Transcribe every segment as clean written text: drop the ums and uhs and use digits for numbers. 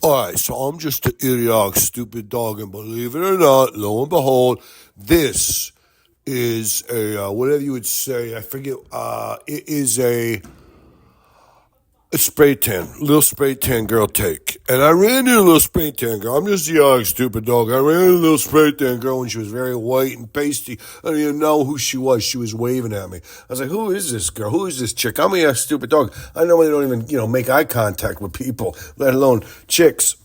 Alright, so I'm just an idiotic, stupid dog, and believe it or not, lo and behold, this is whatever you would say, I forget, it is a spray tan, little spray tan girl take. And I ran into a little spray tan girl. I'm just a young, stupid dog. I ran into a little spray tan girl and she was very white and pasty. I didn't even know who she was. She was waving at me. I was like, who is this girl? Who is this chick? I'm a young, stupid dog. I normally don't even, make eye contact with people, let alone chicks.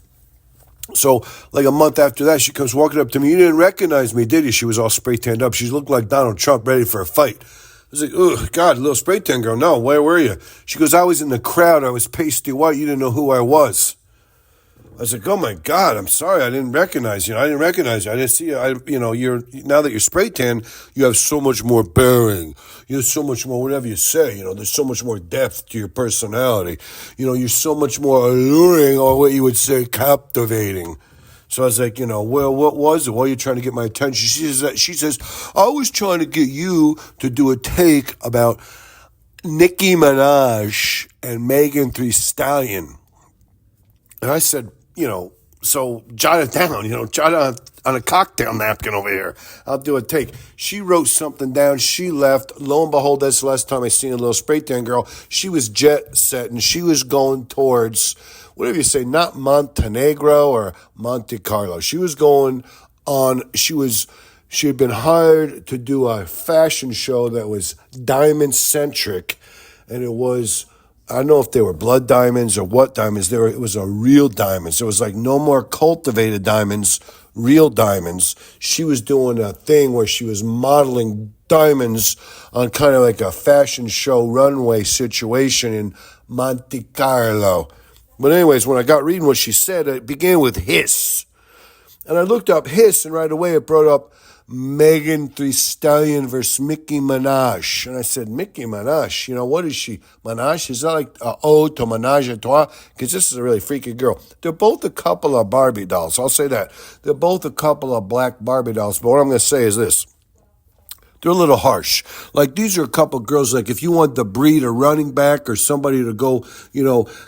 So, like a month after that, she comes walking up to me. You didn't recognize me, did you? She was all spray tanned up. She looked like Donald Trump ready for a fight. I was like, oh, God, little spray tan girl. No, where were you? She goes, I was in the crowd. I was pasty white. You didn't know who I was. I was like, oh, my God, I'm sorry. I didn't recognize you. I didn't recognize you. I didn't see you. Now that you're spray tan, you have so much more bearing. You have so much more, whatever you say, there's so much more depth to your personality. You're so much more alluring, or what you would say, captivating. So I was like, well, what was it? Why are you trying to get my attention? She says, I was trying to get you to do a take about Nicki Minaj and Megan Thee Stallion. And I said, so jot it down, jot it on a cocktail napkin over here. I'll do a take. She wrote something down. She left. Lo and behold, that's the last time I seen a little spray tan girl. She was jet setting. She was going towards, whatever you say, not Montenegro or Monte Carlo. She was going on, she had been hired to do a fashion show that was diamond centric. And it was, I don't know if they were blood diamonds or what diamonds. It was a real diamonds. It was like no more cultivated diamonds, real diamonds. She was doing a thing where she was modeling diamonds on kind of like a fashion show runway situation in Monte Carlo. But anyways, when I got reading what she said, it began with hiss. And I looked up hiss, and right away it brought up Megan Thee Stallion versus Nicki Minaj. And I said, Nicki Minaj, what is she? Minaj? Is that like ode to Menage a Trois? Because this is a really freaky girl. They're both a couple of Barbie dolls. I'll say that. They're both a couple of black Barbie dolls. But what I'm going to say is this. They're a little harsh. Like, these are a couple girls, like, if you want to breed a running back or somebody to go,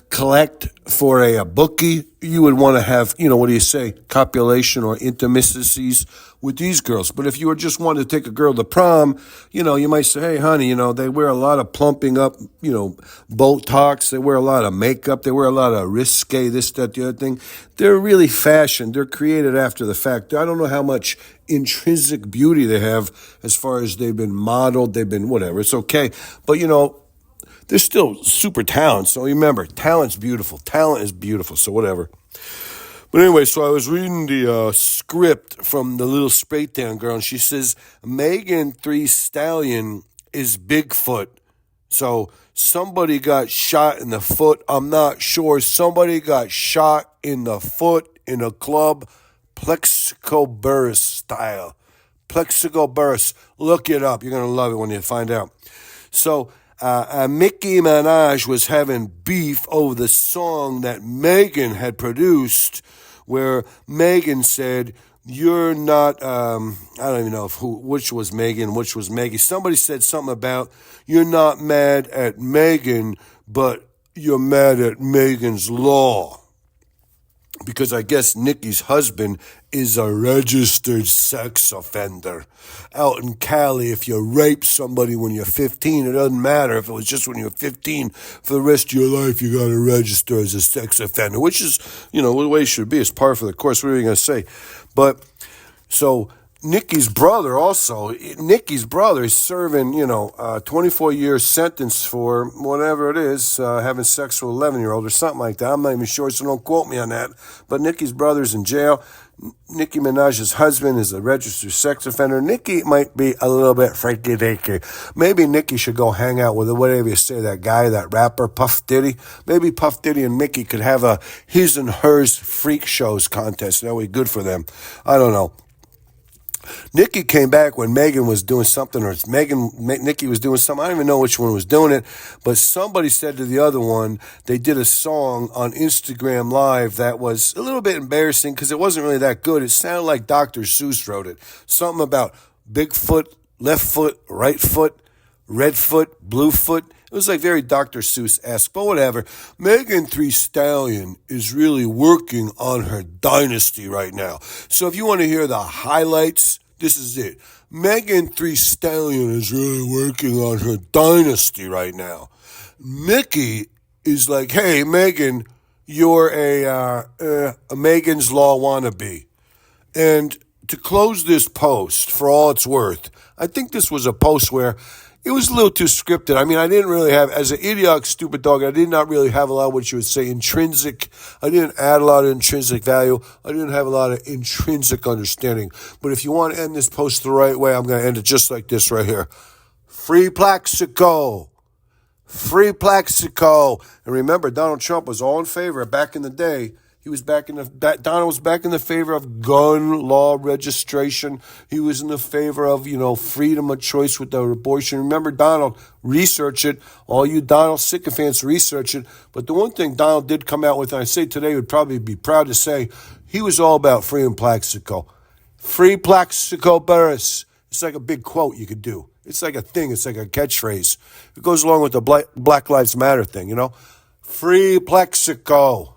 collect for a bookie, you would want to have, what do you say, copulation or intimacies with these girls. But if you were just wanting to take a girl to prom, you might say, hey, honey, they wear a lot of plumping up, Botox. They wear a lot of makeup. They wear a lot of risque, this, that, the other thing. They're really fashioned. They're created after the fact. I don't know how much intrinsic beauty they have as far as they've been modeled, they've been whatever. It's okay. But, they're still super talented. So remember, talent's beautiful. Talent is beautiful. So whatever. But anyway, so I was reading the script from the little spray tan girl, and she says, Megan Thee Stallion is Bigfoot. So somebody got shot in the foot. I'm not sure. Somebody got shot in the foot in a club, Plexico Burris style. Plexico Burris. Look it up. You're going to love it when you find out. So Nicki Minaj was having beef over the song that Megan had produced, where Megan said, you're not, I don't even know which was Megan, which was Maggie. Somebody said something about, you're not mad at Megan, but you're mad at Megan's law. Because I guess Nicki's husband is a registered sex offender. Out in Cali, if you rape somebody when you're 15, it doesn't matter if it was just when you're 15. For the rest of your life, you got to register as a sex offender, which is, the way it should be. It's par for the course. What are you going to say? But, so Nicki's brother is serving, 24-year sentence for whatever it is, having sex with an 11-year-old or something like that. I'm not even sure, so don't quote me on that. But Nicki's brother's in jail. Nicki Minaj's husband is a registered sex offender. Nicki might be a little bit freaky-deaky. Maybe Nicki should go hang out with, whatever you say, that guy, that rapper, Puff Diddy. Maybe Puff Diddy and Nicki could have a his and hers freak shows contest. That would be good for them. I don't know. Nicki came back when Megan was doing something, or Nicki was doing something. I don't even know which one was doing it, but somebody said to the other one, they did a song on Instagram Live that was a little bit embarrassing because it wasn't really that good. It sounded like Dr. Seuss wrote it. Something about Bigfoot, left foot, right foot, red foot, blue foot. It was like very Dr. Seuss-esque, but whatever. Megan Thee Stallion is really working on her dynasty right now. So if you want to hear the highlights, this is it. Megan Thee Stallion is really working on her dynasty right now. Nicki is like, hey, Megan, you're a Megan's Law wannabe. And to close this post, for all it's worth, I think this was a post where it was a little too scripted. I mean, I didn't really have, as an idiotic, stupid dog, I did not really have a lot of what you would say intrinsic. I didn't add a lot of intrinsic value. I didn't have a lot of intrinsic understanding. But if you want to end this post the right way, I'm going to end it just like this right here. Free Plaxico. Free Plaxico. And remember, Donald Trump was all in favor back in the day. Donald was back in the favor of gun law registration. He was in the favor of, freedom of choice with the abortion. Remember, Donald, research it. All you Donald sycophants, research it. But the one thing Donald did come out with, and I say today would probably be proud to say, he was all about free Plaxico. Free Plaxico Burris. It's like a big quote you could do. It's like a thing. It's like a catchphrase. It goes along with the Black Lives Matter thing, Free Plaxico.